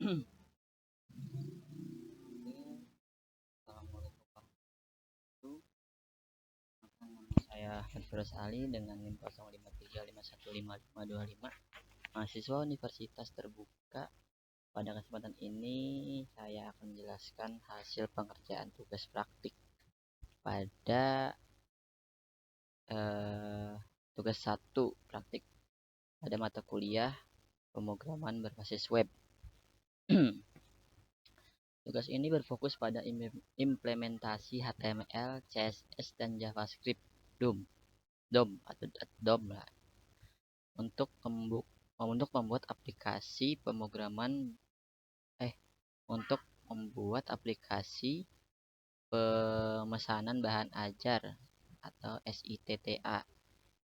Assalamualaikum warahmatullahi wabarakatuh. Nama saya Firdaus Ali dengan NIM 0535515525, mahasiswa Universitas Terbuka. Pada kesempatan ini saya akan menjelaskan hasil pengerjaan tugas praktik pada tugas 1 praktik pada mata kuliah pemrograman berbasis web. Tugas ini berfokus pada implementasi HTML, CSS, dan JavaScript DOM atau DOM lah, untuk membuat aplikasi pemrograman untuk membuat aplikasi pemesanan bahan ajar atau SITTA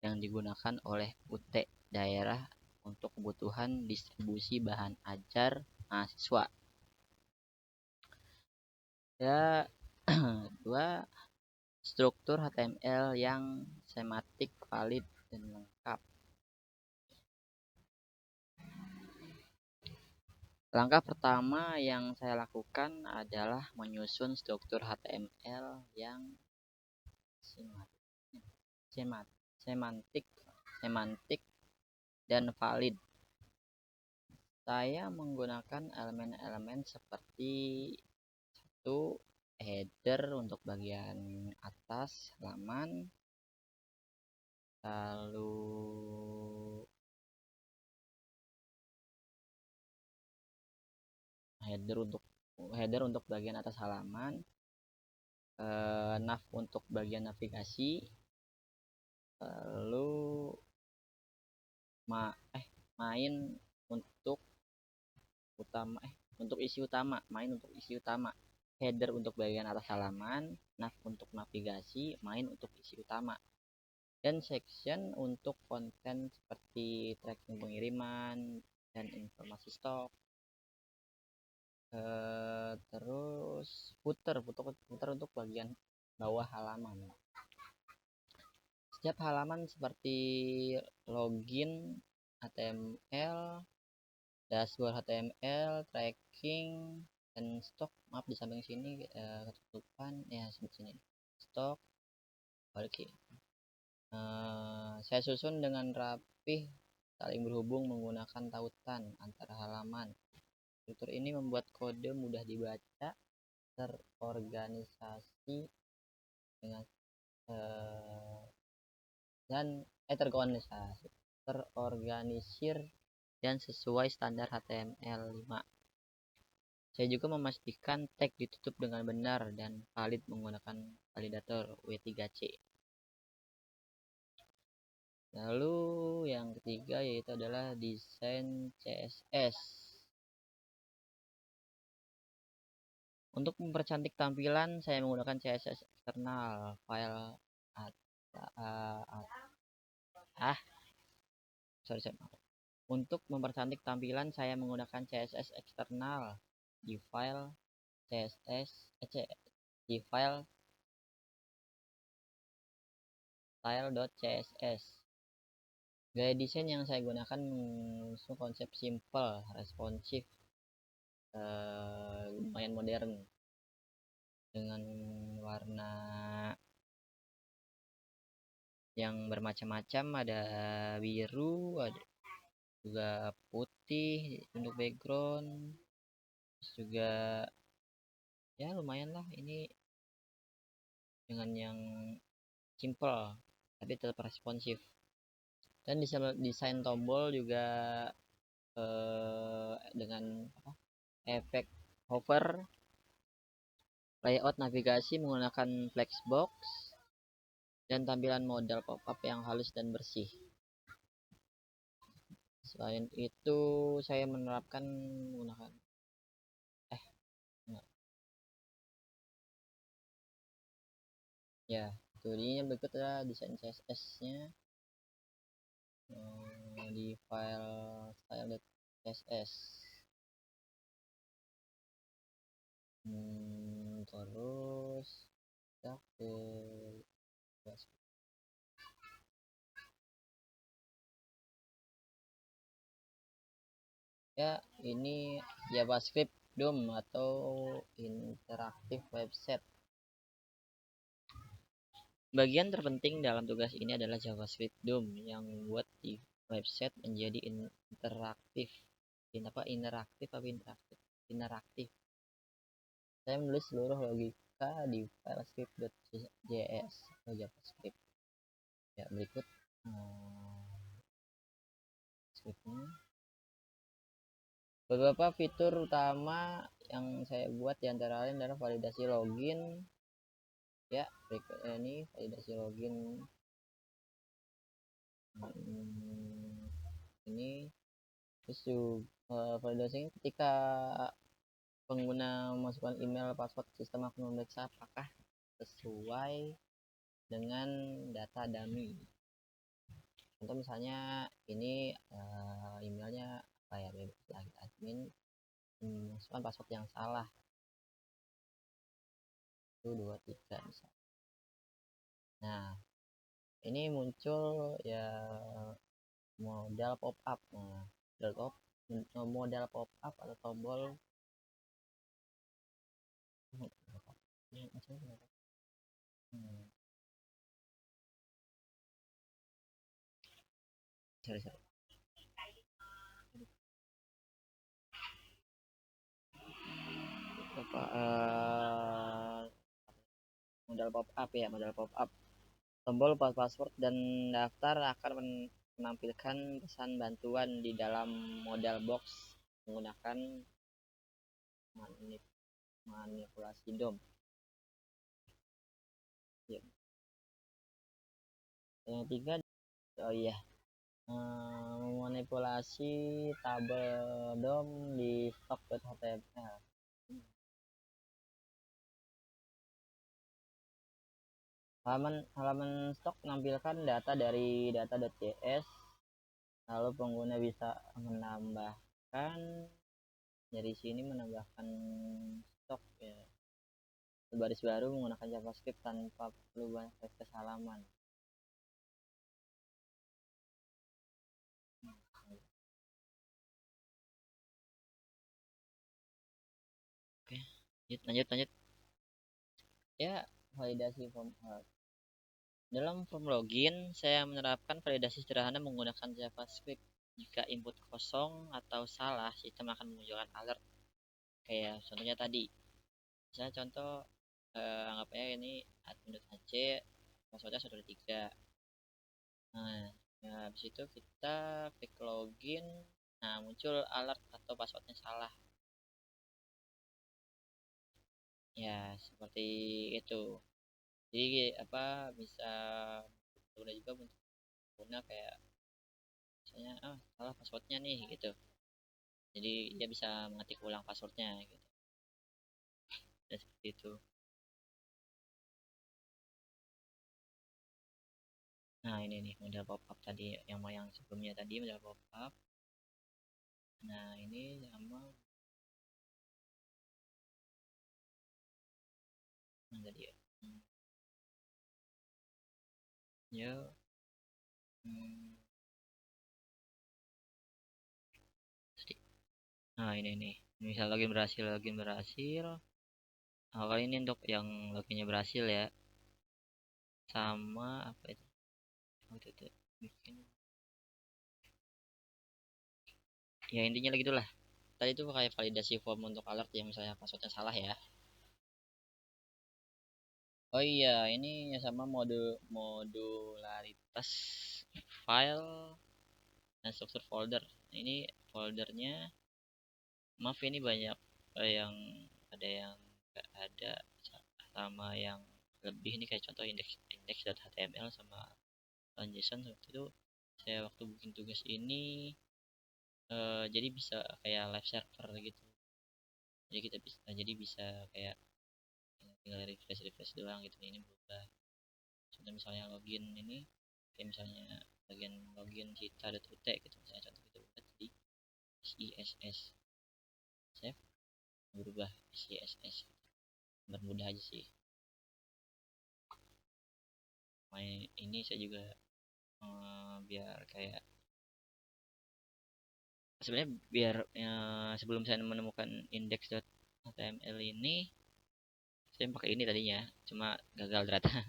yang digunakan oleh UT daerah untuk kebutuhan distribusi bahan ajar mahasiswa. Ya, dua, struktur HTML yang sematik, valid, dan lengkap. Langkah pertama yang saya lakukan adalah menyusun struktur HTML yang semantik dan valid. Saya menggunakan elemen-elemen seperti satu, header untuk bagian atas halaman, lalu header untuk bagian atas halaman, nav untuk bagian navigasi, lalu main untuk isi utama, header untuk bagian atas halaman, nav untuk navigasi, main untuk isi utama, dan section untuk konten seperti tracking pengiriman dan informasi stok. Terus footer untuk bagian bawah halaman. Setiap halaman seperti login HTML, dashboard HTML, tracking, dan stok. Maaf, di samping sini ketutupan ya, sebelah sini stok. Oke. Saya susun dengan rapih, saling berhubung menggunakan tautan antara halaman. Struktur ini membuat kode mudah dibaca, terorganisasi dengan terorganisir dan sesuai standar HTML5. Saya juga memastikan tag ditutup dengan benar dan valid menggunakan validator W3C. Lalu yang ketiga yaitu adalah desain CSS. Untuk mempercantik tampilan, saya menggunakan CSS eksternal, file Untuk mempercantik tampilan, saya menggunakan CSS eksternal di file style.css. Gaya desain yang saya gunakan mengusung konsep simple, responsif, lumayan modern, dengan warna yang bermacam-macam, ada biru, ada juga putih untuk background, terus juga ya lumayan lah ini dengan yang simple tapi tetap responsif. Dan desain tombol juga dengan efek hover, layout navigasi menggunakan flexbox, dan tampilan modal pop-up yang halus dan bersih. Selain itu, saya menerapkan menggunakan tutorialnya berikut adalah desain CSS-nya di file style.css. Terus kita ke Ya, ini JavaScript DOM atau Interactive Website. Bagian terpenting dalam tugas ini adalah JavaScript DOM yang membuat di website menjadi interaktif. Interaktif apa interaktif? Interaktif. Saya menulis seluruh logika di file script.js atau JavaScript. Ya, berikut scriptnya. Beberapa fitur utama yang saya buat diantara lain adalah validasi login. Ya, berikut ini validasi login. Ini terus validasi ketika pengguna memasukkan email, password, sistem akan memeriksa apakah sesuai dengan data dummy. Contoh misalnya ini emailnya apa ya, lagi admin memasukkan password yang salah 123 misalnya. Nah, ini muncul ya modal pop up. Nah, modal pop up atau tombol sorry. Apa modal pop up ya, modal pop up. Tombol password dan daftar akan menampilkan pesan bantuan di dalam modal box menggunakan manipulasi DOM. Ya. Yang ketiga, oh iya, memanipulasi tabel DOM di stock.html. Halaman stok menampilkan data dari data.js, lalu pengguna bisa menambahkan dari sini, menambahkan stok ya, baris baru menggunakan JavaScript tanpa perlu banyak refresh halaman. Oke, lanjut ya. Validasi form. Dalam form login saya menerapkan validasi sederhana menggunakan JavaScript. Jika input kosong atau salah, sistem akan memunculkan alert kayak contohnya tadi. Saya contoh anggapnya ini admin.hc, passwordnya 123. Nah, ya, habis itu kita klik login. Nah, muncul alert atau passwordnya salah. Ya, seperti itu. Jadi apa, bisa guna juga untuk guna kayak misalnya salah passwordnya nih gitu. Jadi dia bisa mengetik ulang passwordnya gitu. Dan seperti itu. Nah, ini nih model pop up tadi yang sebelumnya tadi model pop up. Nah, ini sama tadi ya. Ya. Nah, ini nih. Misal login berhasil. Nah, kali ini untuk yang loginnya berhasil ya. Sama apa itu? Waktu itu bikin. Ya intinya lagi itulah. Tadi itu kayak validasi form untuk alert yang misalnya passwordnya salah ya. Oh iya, ini ya sama modularitas file dan struktur folder. Ini foldernya, maaf ini banyak yang ada yang gak ada, sama yang lebih ini kayak contoh index.html sama JSON. Waktu itu saya waktu bikin tugas ini jadi bisa kayak live server gitu. Jadi bisa kayak tinggal refresh doang gitu. Ini berubah. Contoh misalnya login ini kayak misalnya bagian login kita.ut gitu, misalnya contoh kita buat di CSS save, berubah CSS gitu. Bermudah aja sih. Main ini saya juga biar kayak sebenarnya biar sebelum saya menemukan index.html ini saya pakai ini tadinya, cuma gagal ternyata.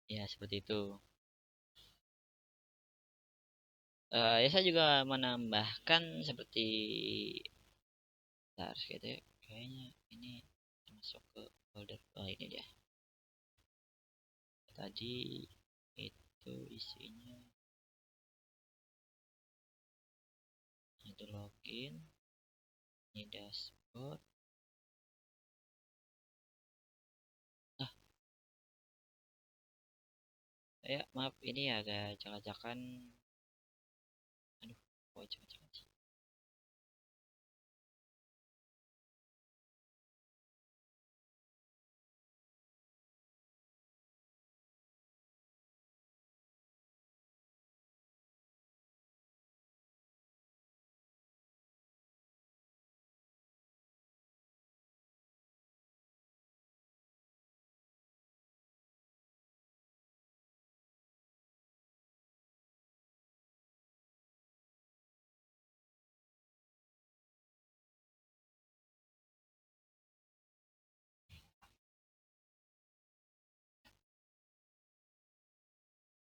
Ya seperti itu. Ya saya juga menambahkan seperti bentar, gitu ya. Kayaknya ini masuk ke folder, oh ini dia tadi itu isinya. Itu login, ini dashboard. Ah, ya maaf ini agak acak-acakan. Aduh, kok acak-acakan sih?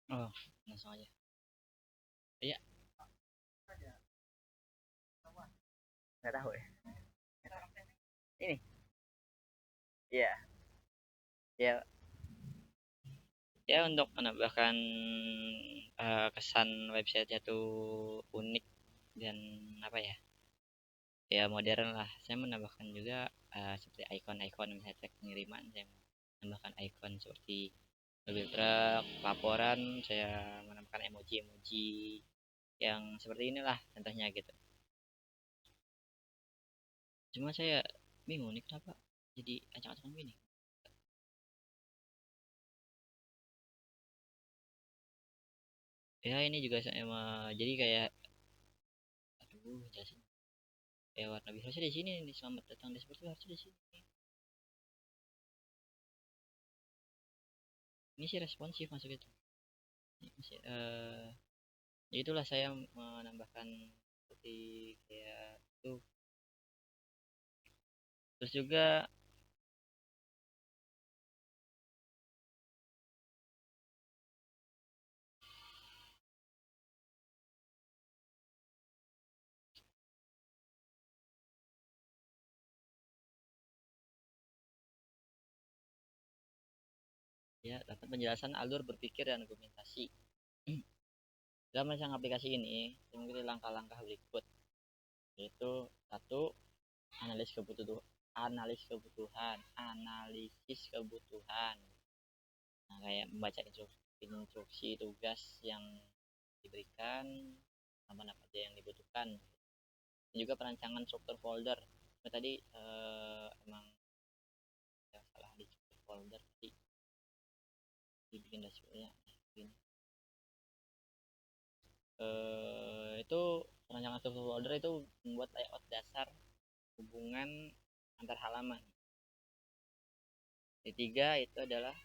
Oh, langsung aja. Iya, nggak tahu ya. Ini, iya, ya, ya untuk menambahkan kesan website tuh unik dan apa ya? Ya modern lah. Saya menambahkan juga seperti ikon-ikon misalnya tag pengiriman, saya menambahkan ikon seperti mobil truk, laporan, saya menambahkan emoji-emoji yang seperti inilah contohnya gitu. Cuma saya bingung nih kenapa jadi acak-acakan gini. Ya ini juga saya jadi kayak aduh jelasin kayak warna biru harusnya di sini nih, selamat datang di seperti harusnya di sini. Ini sih responsif masuk itu. Ini masih, ya itulah saya menambahkan seperti kayak itu. Terus juga ya dapat penjelasan alur berpikir dan argumentasi. Dalam merancang aplikasi ini saya mengikuti langkah-langkah berikut, yaitu satu, analisis kebutuhan. Nah, kayak membaca instruksi tugas yang diberikan, apa aja yang dibutuhkan. Dan juga perancangan struktur folder. Nah, tadi emang ya, salah di struktur folder tadi dibikin dashboardnya ini. Itu perancangan struktur folder itu membuat layout dasar hubungan antar halaman. Ketiga itu adalah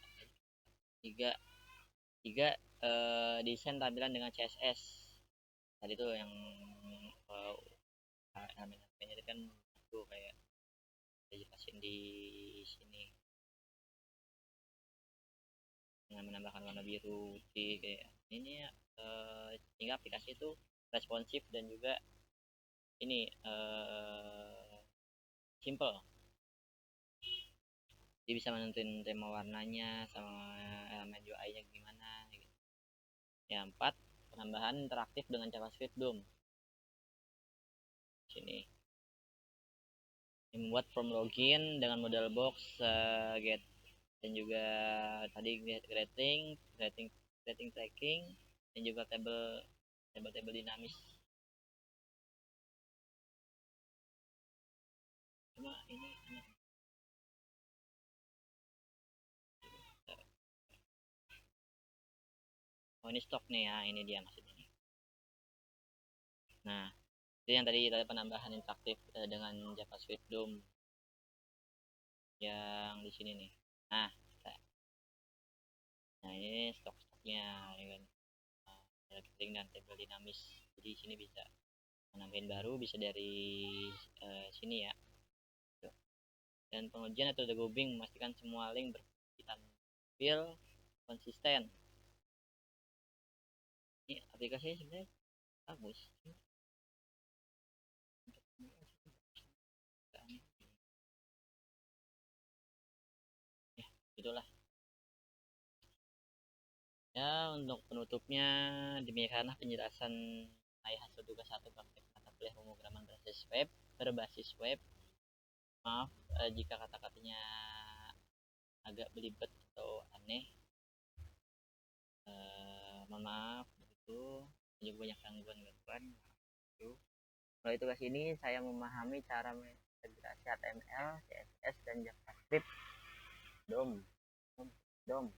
tiga tiga desain tampilan dengan CSS. Tadi tuh yang uh, elemen-elemennya itu kan tuh kayak dijelasin di sini dengan menambahkan warna biru putih kayak ini ya, sehingga aplikasi itu responsif dan juga ini simple. Dia bisa menentuin tema warnanya sama elemen UI-nya gimana gitu. Yang empat, penambahan interaktif dengan JavaScript DOM. Sini membuat form login dengan model box, get, dan juga tadi rating tracking, dan juga table dinamis. Cuma ini oh ini stok nih ya, ini dia maksudnya. Nah itu yang tadi penambahan interaktif dengan JavaScript DOM yang di sini nih. Nah, nah ini stok-stoknya ya kan. Kering dan tabel dinamis. Jadi sini bisa nambahin baru, bisa dari sini ya. Dan pengujian atau debugging memastikan semua link berfungsi tampil konsisten. Ini aplikasinya sebenarnya bagus. Ya, itulah. Ya, untuk penutupnya demikianlah penjelasan saya hasil tugas 1 praktek mata kuliah pemrograman berbasis web. Maaf jika kata-katanya agak belibet atau aneh. Mohon maaf begitu. Juga banyak gangguan. Melalui tugas ini saya memahami cara mengintegrasi HTML, CSS, dan JavaScript DOM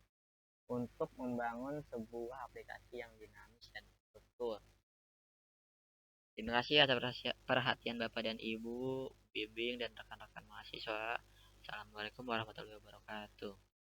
untuk membangun sebuah aplikasi yang dinamis dan struktur. Terima kasih atas perhatian Bapak dan Ibu, bimbing dan rekan-rekan mahasiswa. Assalamualaikum warahmatullahi wabarakatuh.